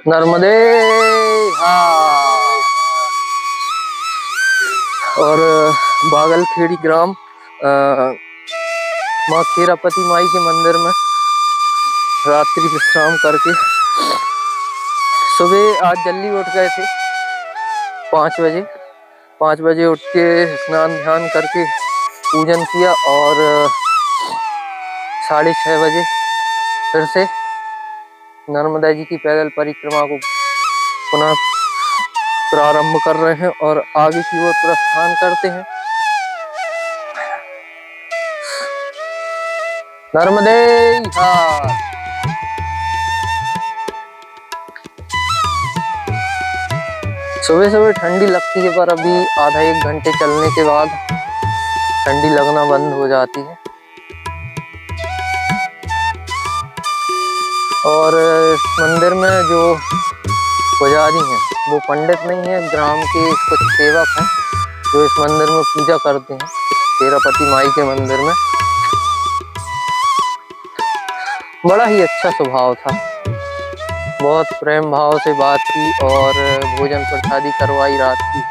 नर्मदे हाँ। और बागलखेड़ी ग्राम माँ खेरापति माई के मंदिर में रात्रि विश्राम करके सुबह आज जल्दी उठ गए थे 5 बजे उठ के स्नान ध्यान करके पूजन किया और 6:30 बजे फिर से नर्मदा जी की पैदल परिक्रमा को पुनः प्रारंभ कर रहे हैं और आगे की ओर प्रस्थान करते हैं। नर्मदे हार। सुबह सुबह ठंडी लगती है पर अभी आधा 1 घंटे चलने के बाद ठंडी लगना बंद हो जाती है। और इस मंदिर में जो पुजारी हैं वो पंडित नहीं है, ग्राम के कुछ सेवक हैं जो इस मंदिर में पूजा करते हैं, खेरापति माई के मंदिर में। बड़ा ही अच्छा स्वभाव था, बहुत प्रेम भाव से बात की और भोजन प्रसादी करवाई रात की।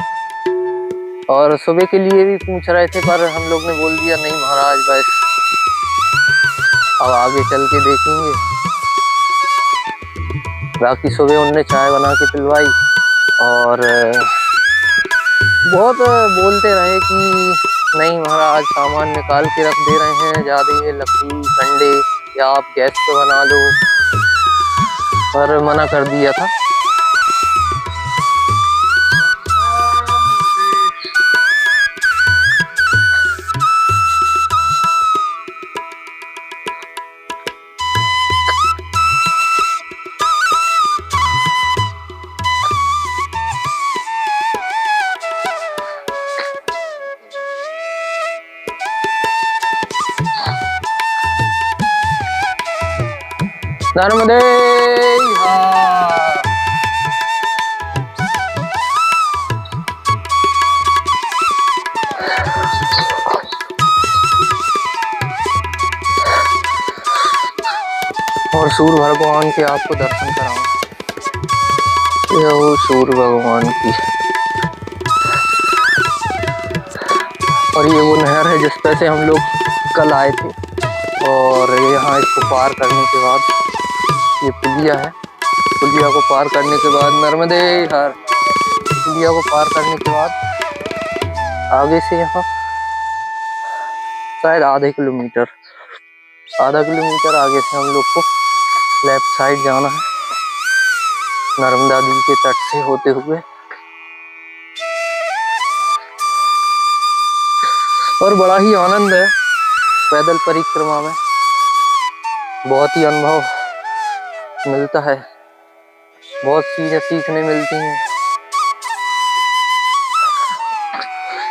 और सुबह के लिए भी पूछ रहे थे पर हम लोग ने बोल दिया नहीं महाराज, बस अब आगे चल के देखेंगे। बाकी सुबह उनने चाय बना के पिलवाई और बहुत बोलते रहे कि नहीं महाराज सामान निकाल के रख दे रहे हैं, ज़्यादा है लकड़ी कंडे या आप गैस पे बना लो, पर मना कर दिया था। नर्मदे हार। और सूर्य भगवान के आपको दर्शन कराऊं, ये वो सूर्य भगवान की। और ये वो नहर है जिस पे से हम लोग कल आए थे और यहाँ इसको पार करने के बाद ये पुलिया है, पुलिया को पार करने के बाद नर्मदे हर, पुलिया को पार करने के बाद आगे से यहाँ शायद आधे किलोमीटर आगे से हम लोग को लेफ्ट साइड जाना है नर्मदा नदी के तट से होते हुए। और बड़ा ही आनंद है पैदल परिक्रमा में, बहुत ही अनुभव मिलता है, बहुत चीजें सीखने मिलती हैं।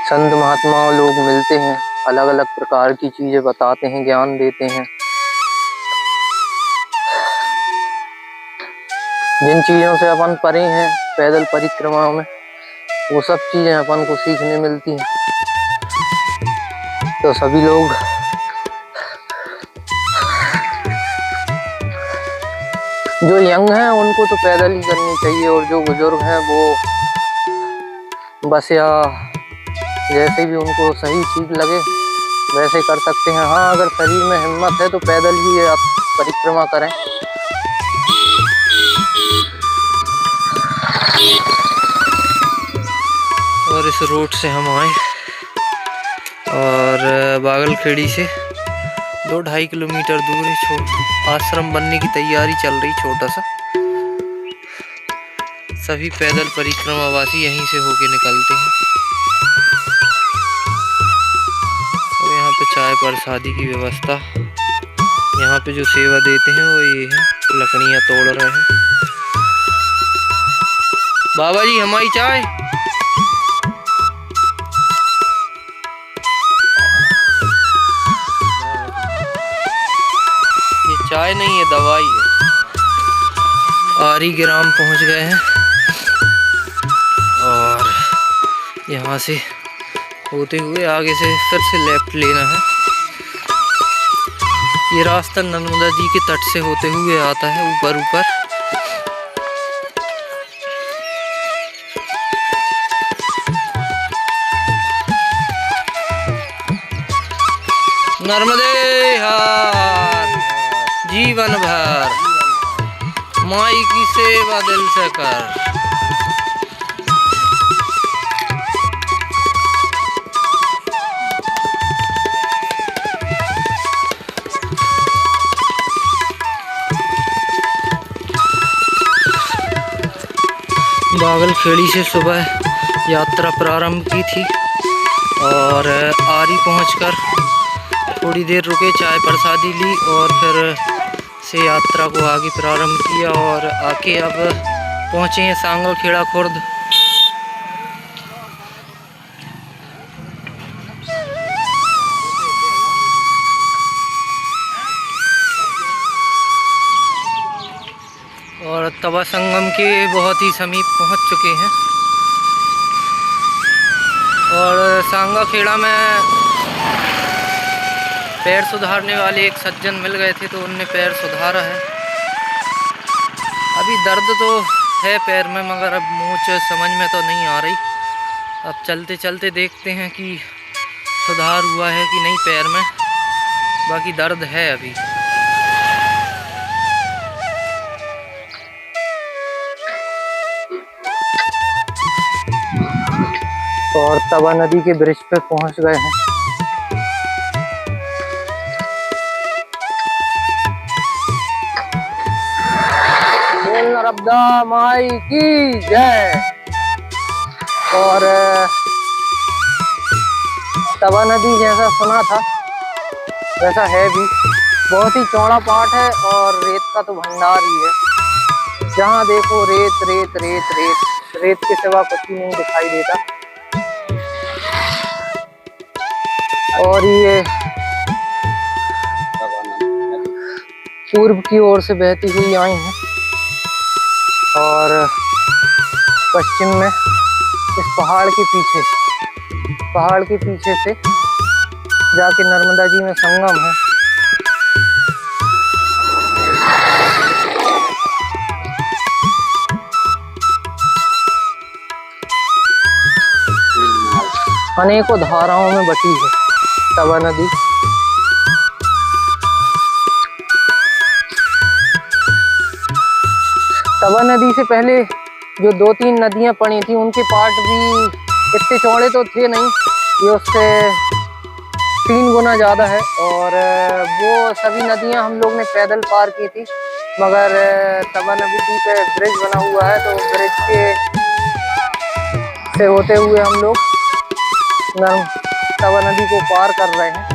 संत महात्मा लोग मिलते हैं, अलग अलग प्रकार की चीजें बताते हैं, ज्ञान देते हैं। जिन चीजों से अपन परे हैं पैदल परिक्रमा में, वो सब चीजें अपन को सीखने मिलती हैं। तो सभी लोग जो यंग हैं उनको तो पैदल ही करनी चाहिए, और जो बुजुर्ग हैं वो बस या जैसे भी उनको सही ठीक लगे वैसे कर सकते हैं। हाँ, अगर शरीर में हिम्मत है तो पैदल ही आप परिक्रमा करें। और इस रोड से हम आए और बागलखेड़ी से 2-2.5 किलोमीटर दूर है आश्रम बनने की तैयारी चल रही, छोटा सा। सभी पैदल परिक्रमा वासी यहीं से होके निकलते हैं। और यहाँ पे चाय प्रसादी की व्यवस्था, यहाँ पे जो सेवा देते हैं वो ये है, लकड़ियाँ तोड़ रहे हैं। बाबा जी हमारी चाय। चाय नहीं है, दवाई है। आरी ग्राम पहुंच गए हैं और यहाँ से होते हुए आगे से फिर से लेफ्ट लेना है। ये रास्ता नर्मदा जी के तट से होते हुए आता है ऊपर ऊपर। नर्मदे हर, जीवन भर माई की सेवा दिल से कर। बागलखेड़ी से सुबह यात्रा प्रारंभ की थी और आरी पहुंचकर थोड़ी देर रुके, चाय प्रसादी ली और फिर से यात्रा को आगे प्रारंभ किया और आके अब पहुंचे हैं सांगलखेड़ा खुर्द। और तवा संगम के बहुत ही समीप पहुंच चुके हैं और सांगलखेड़ा में पैर सुधारने वाले एक सज्जन मिल गए थे तो उनने पैर सुधारा है। अभी दर्द तो है पैर में मगर अब मूंछ समझ में तो नहीं आ रही। अब चलते चलते देखते हैं कि सुधार हुआ है कि नहीं पैर में, बाकी दर्द है अभी। और तवा नदी के ब्रिज पे पहुंच गए हैं। बोल नर्मदा माई की जय। और तवा नदी जैसा सुना था वैसा है भी, बहुत ही चौड़ा पाट है और रेत का तो भंडार ही है। जहाँ देखो रेत रेत रेत रेत, रेत के सिवा कुछ भी नहीं दिखाई देता। और ये पूर्व की ओर से बहती हुई आई हैं और पश्चिम में इस पहाड़ के पीछे से जाके नर्मदा जी में संगम है। अनेकों धाराओं में बटी है तवा नदी। तवा नदी से पहले जो 2-3 नदियां पड़ी थी उनके पार्ट भी इतने चौड़े तो थे नहीं, ये उससे 3 गुना ज़्यादा है। और वो सभी नदियां हम लोग ने पैदल पार की थी, मगर तवा नदी पे ब्रिज बना हुआ है तो ब्रिज के से होते हुए हम लोग तवा नदी को पार कर रहे हैं।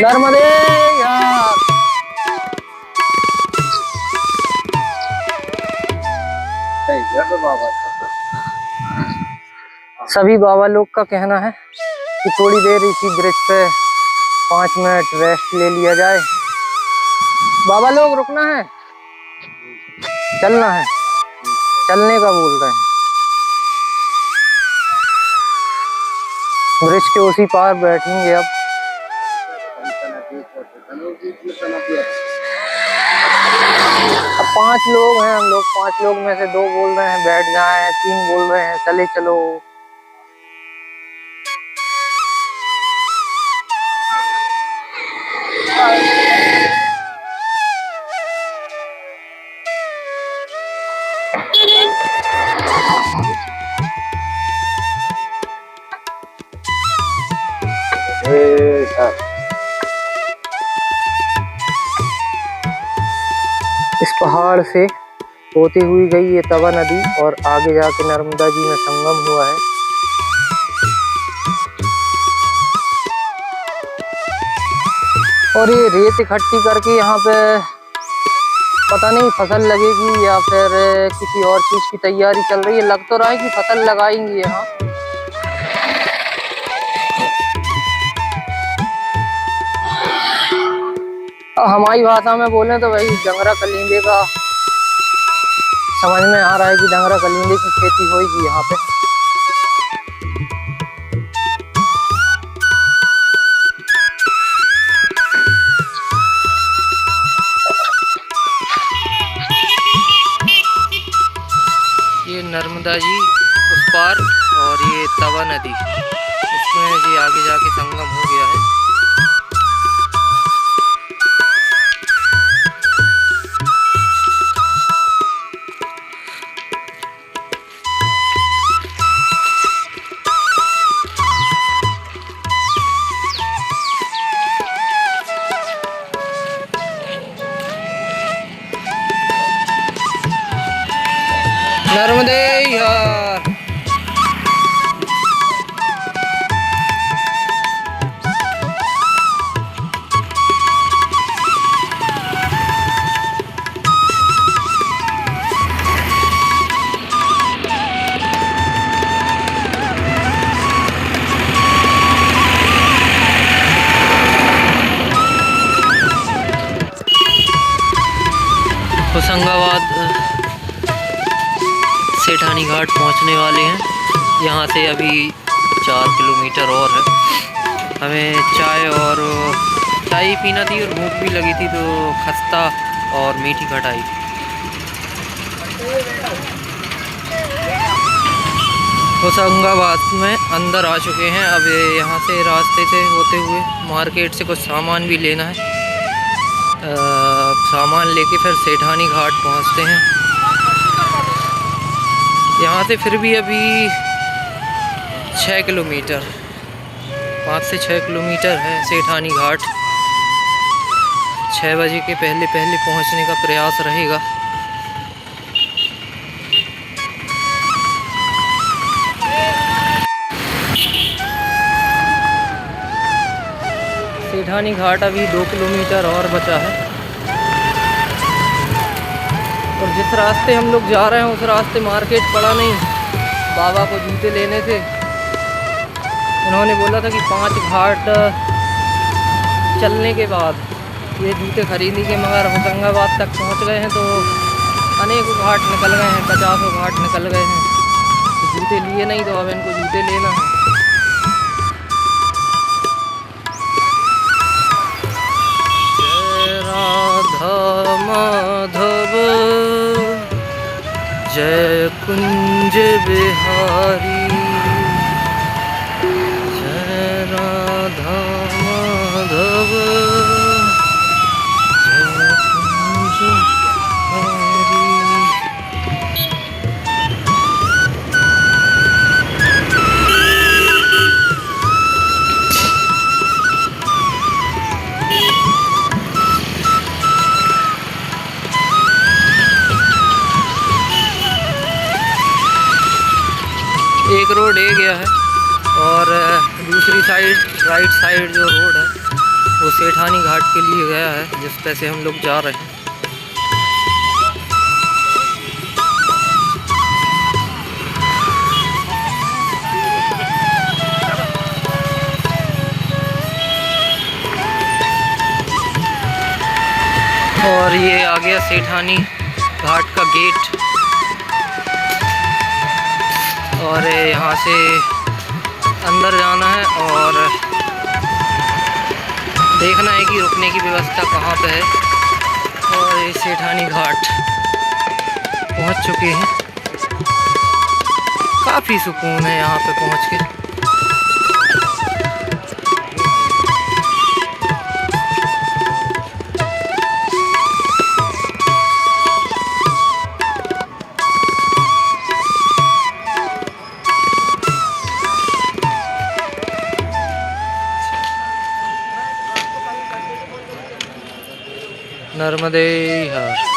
नर्मदे यार। सभी बाबा लोग का कहना है कि थोड़ी देर इसी ब्रिज पे 5 मिनट रेस्ट ले लिया जाए। बाबा लोग रुकना है, चलना है, चलने का बोल रहे हैं। ब्रिज के उसी पार बैठेंगे अब। अब 5 लोग हैं हम लोग, 5 लोग में से 2 बोल रहे हैं बैठ जाएं, 3 बोल रहे हैं चले चलो। इस पहाड़ से होती हुई गई ये तवा नदी और आगे जाके नर्मदा जी में संगम हुआ है। और ये रेत इकट्ठी करके यहाँ पे पता नहीं फसल लगेगी या फिर किसी और चीज की तैयारी चल रही है। लग तो रहा है कि फसल लगाएंगी यहाँ। हमारी भाषा में बोलें तो वही डंगरा कलिंदे का समझ में आ रहा है कि डंगरा कलिंदे की खेती होगी यहाँ पे। ये नर्मदा जी उस पार और ये तवा नदी, इसमें जी आगे जाके संगम हो गया है। नर्मदे यार। होशंगाबाद सेठानी घाट पहुंचने वाले हैं। यहाँ से अभी 4 किलोमीटर और है। हमें चाय ही पीना थी और भूख भी लगी थी, तो खस्ता और मीठी खटाई। होशंगाबाद में अंदर आ चुके हैं। अब यहाँ से रास्ते से होते हुए मार्केट से कुछ सामान भी लेना है। सामान लेके फिर सेठानी घाट पहुँचते हैं। यहाँ से फिर भी अभी 6 किलोमीटर, 5 से 6 किलोमीटर है सेठानी घाट। 6 बजे के पहले पहुँचने का प्रयास रहेगा। सेठानी घाट अभी 2 किलोमीटर और बचा है। और जिस रास्ते हम लोग जा रहे हैं उस रास्ते मार्केट पड़ा नहीं। बाबा को जूते लेने थे, उन्होंने बोला था कि 5 घाट चलने के बाद ये जूते खरीदेंगे, मगर होशंगाबाद तक पहुंच गए हैं तो अनेकों घाट निकल गए हैं, 50 घाट निकल गए हैं। तो जूते लिए नहीं, तो अब इनको जूते लेना है। जय राधा माधव जय कुंज बिहारी, जय राधा माधव जय कुंज बिहारी। एक रोड ये गया है और दूसरी साइड राइट साइड जो रोड है वो सेठानी घाट के लिए गया है, जिस पे से हम लोग जा रहे हैं। और ये आ गया सेठानी घाट का गेट। और यहाँ से अंदर जाना है और देखना है कि रुकने की व्यवस्था कहाँ पे है। और ये सेठानी घाट पहुँच चुके हैं। काफ़ी सुकून है यहाँ पे पहुँच के। नर्मदे हर।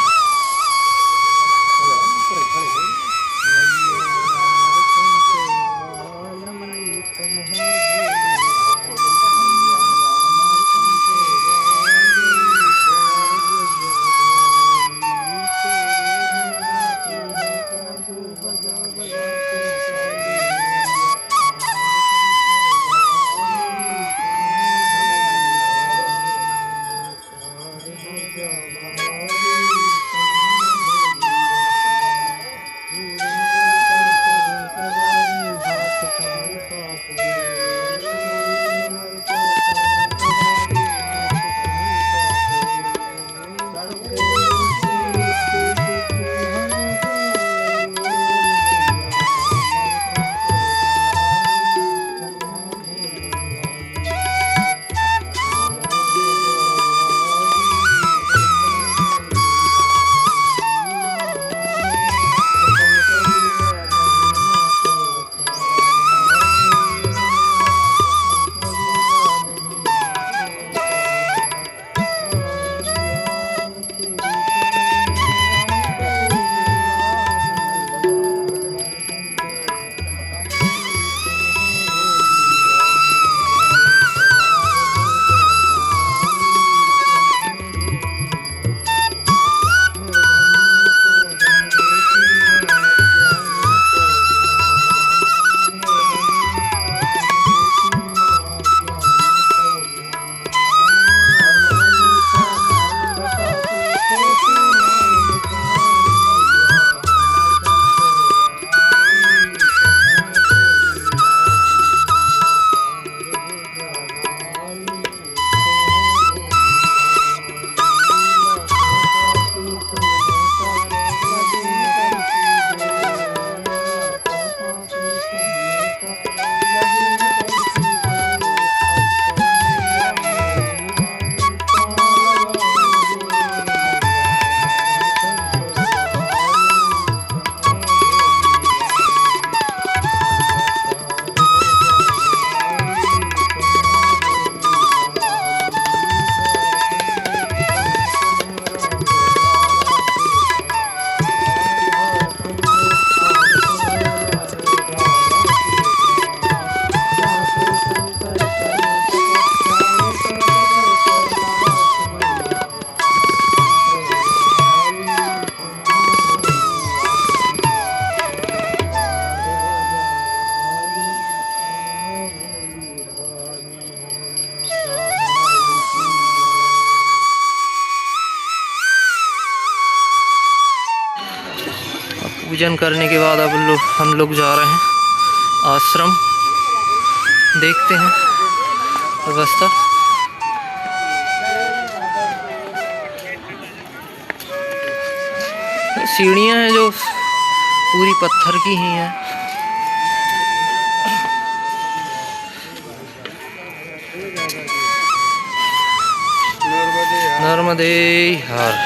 पूजन करने के बाद अब हम लोग जा रहे हैं आश्रम। देखते हैं व्यवस्था। सीढ़ियाँ हैं जो पूरी पत्थर की ही हैं। नर्मदे हर।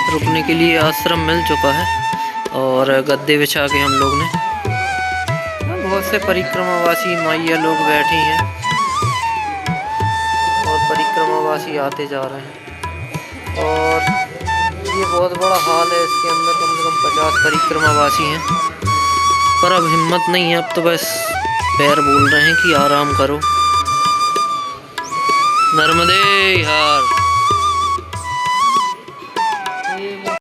रुकने के लिए आश्रम मिल चुका है और गद्दे बिछा के हम लोग ने, बहुत से परिक्रमावासी माइया लोग बैठी हैं और परिक्रमावासी आते जा रहे हैं। और ये बहुत बड़ा हॉल है, इसके अंदर कम से कम 50 परिक्रमावासी हैं। पर अब हिम्मत नहीं है, अब तो बस पैर बोल रहे हैं कि आराम करो। नर्मदे हर।